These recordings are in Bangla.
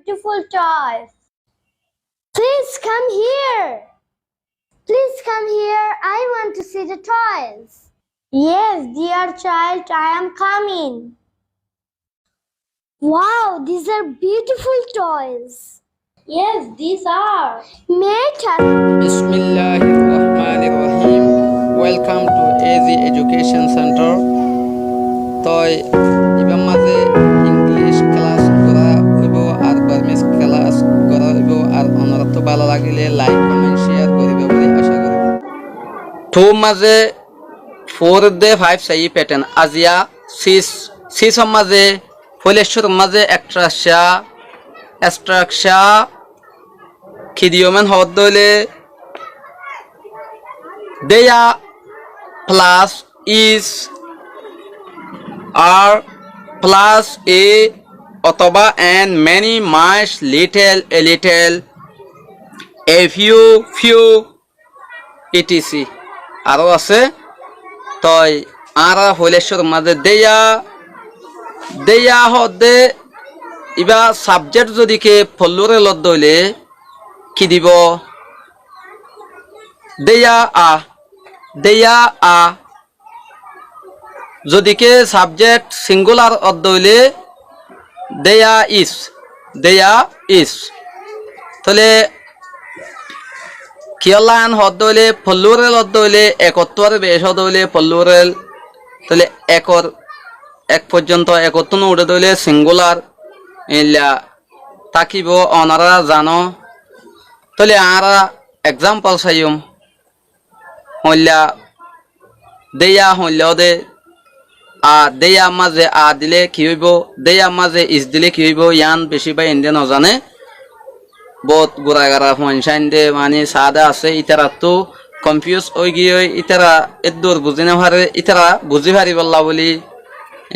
beautiful toys. Please come here. Please come here. I want to see the toys. Yes, dear child, I am coming. Wow, these are beautiful toys. Yes, these are. May I touch? Bismillahirrahmanirrahim. Welcome to AZ Education Center. Toy iba maze English class kora hoibo ar Burmese class kora hoibo ar onorato bhalo lagile like comment share koribe boli asha kori. To maze 4 de 5 sahi pattern azia 6 maze foleshur maze extraction Kidiomen hodole their plus is are plus a otoba and many much little a little a few etc aro আছে toy ara হইলেশ্বর মাঝে দেয়া হদে ইবা সাবজেক্ট যদি কে ফলুরে লদ দইলে কি দিব দেয়া আ যদি কে সাবজেক্ট সিঙ্গুলার অর্থ হইলে দেয়া ইস তাহলে কিয়লান হদ হইলে প্লুরাল অর্থ হইলে একত্বর বেশ হদ হইলে প্লুরাল তাহলে এক পর্যন্ত একত্ব উঠে দইলে সিঙ্গুলার ইলা তাকিব অনারা জানো তাহলে আরা এক্সাম্পল চাইম হইলা দেয়া হইলেও দে দেয়া মাঝে দিলে কি হইব দেয়া মাঝে ইস দিলে কি হইব ইয়ান বেশি বা ইন্দে নজানে বহুত গুড়াগারা ফনসাইন দে মানে সাদা আছে ইতারা তো কনফিউজ হয়ে গিয়ে ইতারা এদুর বুঝি না পারে ইতারা বুঝি পারি বললা বলি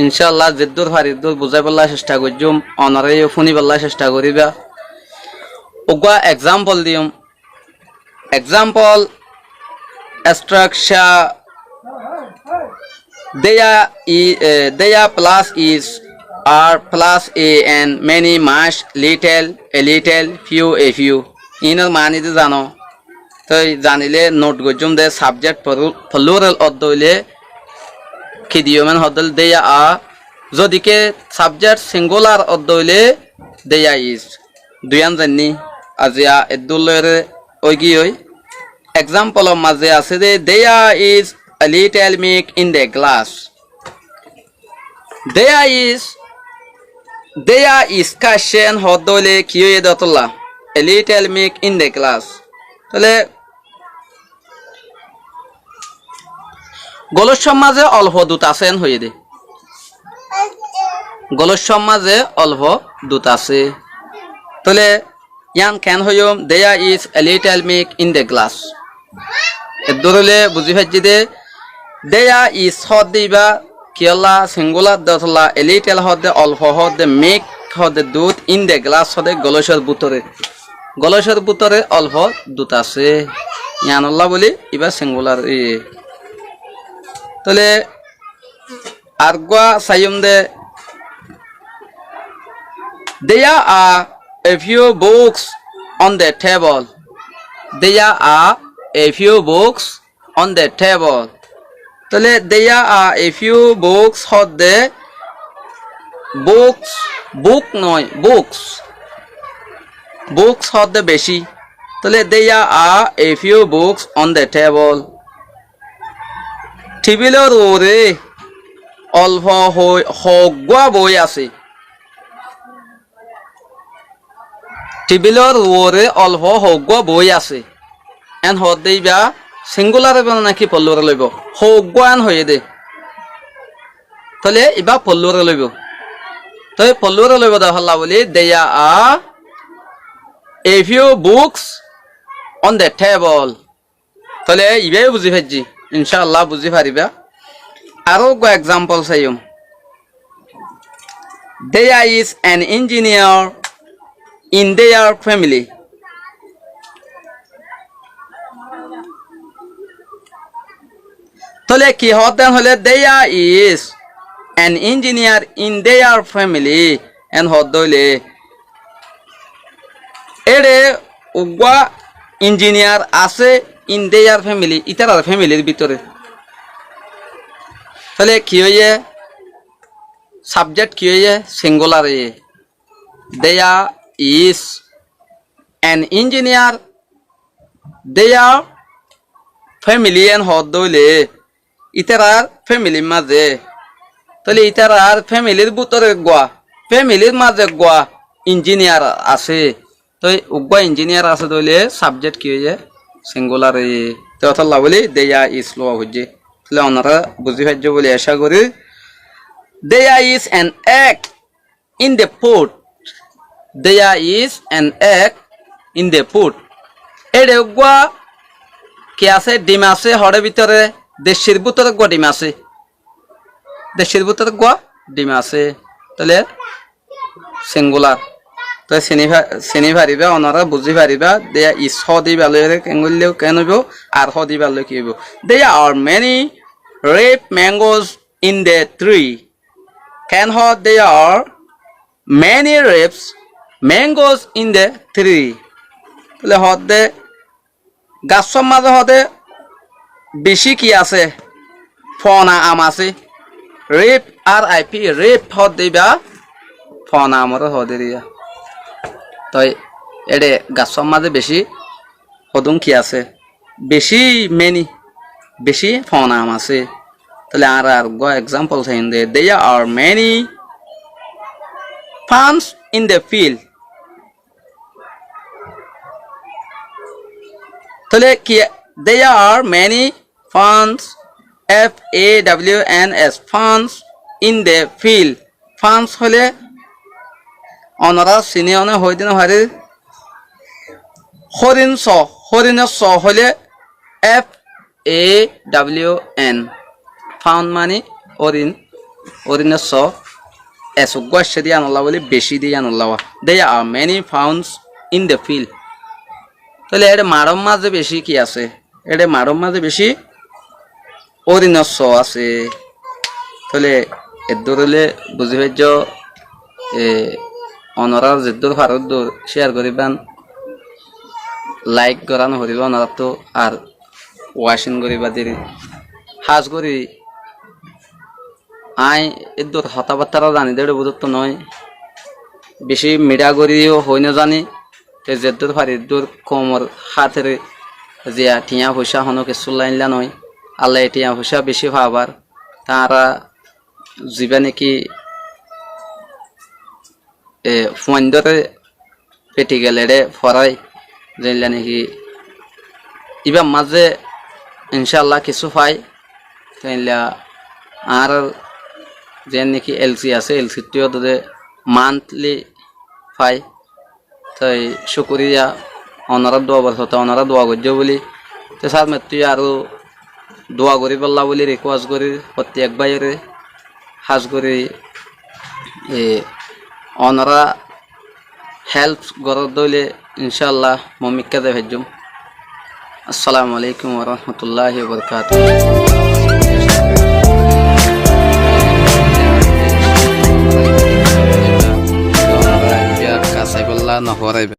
ইনশাআল্লাহ যেদুর পারি দূর বুঝাই বললা চেষ্টা করজুম অনারে শুনি বললা চেষ্টা করিবা ওগা এক্সাম্পল দিম example structure their plus is are plus a and many much little a little a few inner মানে তো জানো তো জানিলে নোট গজুম দে সাবজেক্ট প্লুরাল অর্থ হইলে কি দিও মানে হদল দেয়া আ যদি কে সাবজেক্ট সিঙ্গুলার অর্থ হইলে দেয়া ইজ দুয়ান জানি আজিয়া এদুলরে ওইগি ওই এক্সাম্পল মাঝে আছে যে there is a little milk in the glass there is question হদলে কি হয়ে দতলা a little milk in the glass তাহলে গলস সমাজে অল্প দুত আছেন হয়ে দে গলস সমাজে অল্প দুত আছে তাহলে ইয়ান কেন হইম there is a little milk in the glass এদুরলে বুঝি ফাইজি দে there is হদ দিবা কিয়লা সিঙ্গুলার দতলা a little হদ দে অল্প হদ দে milk হদ দে দুধ in the glass হদ দে গলসের বুতরে অল্প দুধ আছে ইয়ানল্লাহ বলি ইবা সিঙ্গুলার তাহলে আরগা সাইম দে there are a few books on the table there are a few books on the table তাহলে there are a few books হদ দে বুক নয় books হদ দে বেশি তাহলে there are a few books on the table টেবিলের ওরে অল্প হগুয়া বই আছে টেবিলের ওরে অল্প হগুয়া বই আছে এন হদ দেইবা সিঙ্গুলারে বল নাকি প্লুরাল লইব হগুয়ান হয়ে দে তাহলে ইবা প্লুরাল লইব তাই প্লুরাল লইব দাহল্লা বলি দেয়া আ a few books on the table তাহলে ইবাই বুঝি ফাইজি ইনশাআল্লাহ বুঝি পারিবা আরো গো এক্সাম্পল চাইম there is an engineer in their family তাহলে কি হতেন হলে there is an engineer in their family and হদ হইলে এরে উগা ইঞ্জিনিয়ার আছে ইন দেয়ার ফ্যামিলি, ইতার ফ্যামিলির ভিতরে। তাহলে কি হয়ে সাবজেক্ট কি হয়ে সিঙ্গুলার হয়ে, দেয়া is an engineer, their family and হদ দইলে ইতারার ফ্যামিলির মাঝে, তাহলে ইতারার ফ্যামিলির ভিতরে গোয়া, ফ্যামিলির মাঝে গোয়া ইঞ্জিনিয়ার আছে, তো উগা ইঞ্জিনিয়ার আছে দইলে সাবজেক্ট কি হয়ে সিঙ্গুলার হয়ে, তো অথল্লা বলি দেয়া ইজ লো হচ্ছে। তাহলে ওনারা বুঝি পাইছ বলে আশা করি। দেয়া is an egg in the pot, দেয়া is an egg in the pot, এড়ে গুয়া কি আছে ডিম আছে হরের ভিতরে, দেশের ভিতরে গুয়া ডিম আছে, দেশের ভিতরে গুয়া ডিম আছে, তাহলে সিঙ্গুলার। তো চিনি পারিবা ওনারা বুঝি পারিবা দেয়া ইজ হ দি ভালো কেঙ্গুলেও কেন হইব আর হ দি ভালো কি হইব। দেয়া are many rape mangoes in the tree, কেন হ দেয়া are many reps mangoes in the tree, তাহলে হদে গাছর মাঝে হদে বেশি কি আছে ফনা আম আছে, রেপ আর আইপি রেপ হদ দিবা ফনা আমর হদে দিয়া, তাই এডে গাছর মাঝে বেশি হদুম কি আছে বেশি মেনি বেশি ফনা আম আছে। তাহলে আর গো এক্সাম্পল থাইন দে, there are many firms in the field, তাহলে কি there are many funds, FAWNS funds in the field, funds হলে অনরা সিনিয়নে হই দিন হারে হরিণ স, হরিণের স হলে FAWN, ফাউন্ড মানে হরিণ, হরিণের স এসুগা দিয়ে আনলা বলে বেশি দিয়ে আনলা, there are many funds in the field, তাহলে এটা মারম মাঝে বেশি কি আছে, এটা মারম মাঝে বেশি অরিনস্য আছে। তাহলে এদুর হলে বুঝি পাইছ অনরা যেদুর ভারত দূর শেয়ার করিবান, লাইক করানো হরিব অনরা তো আর ওয়াশিং করিবা দেরি হাজ করি আই এদুর হতাবার্তারা জানি দেড় বুঝত নয়, বেশি মিডা করিও হই না জানি, যেদুর ফারিদুর কমর হাতের জিয়া টিয়া পয়সা হনো কিছু লাইনলা নয়, আল্লাহ টিয়া পয়সা বেশি ভাবার তারা যিবা নাকি ফোনদরে পেটি গেলে ফরাই জানলা নাকি ইবা মাঝে ইনশাল্লাহ কিছু পাই, তাইলা আর যে নাকি এলসি আছে এলসিটিও তোদের মান্থলি পাই, তাই শুকুরিয়া অনারা দোয়া বলতে অনারা দোয়া করছ বলি, তো সার তুই আরও দোয়া করি বললা বলি রিকোয়েস্ট করি প্রত্যেক বাইরে হাজ করি অনারা হেল্প গরত দইলে ইনশাল্লাহ মমিকা দে ভেজুম। আসসালামু আলাইকুম ওয়া রাহমাতুল্লাহি ওয়া বারাকাতুহু। কাসাইবল্লা নহরাইবে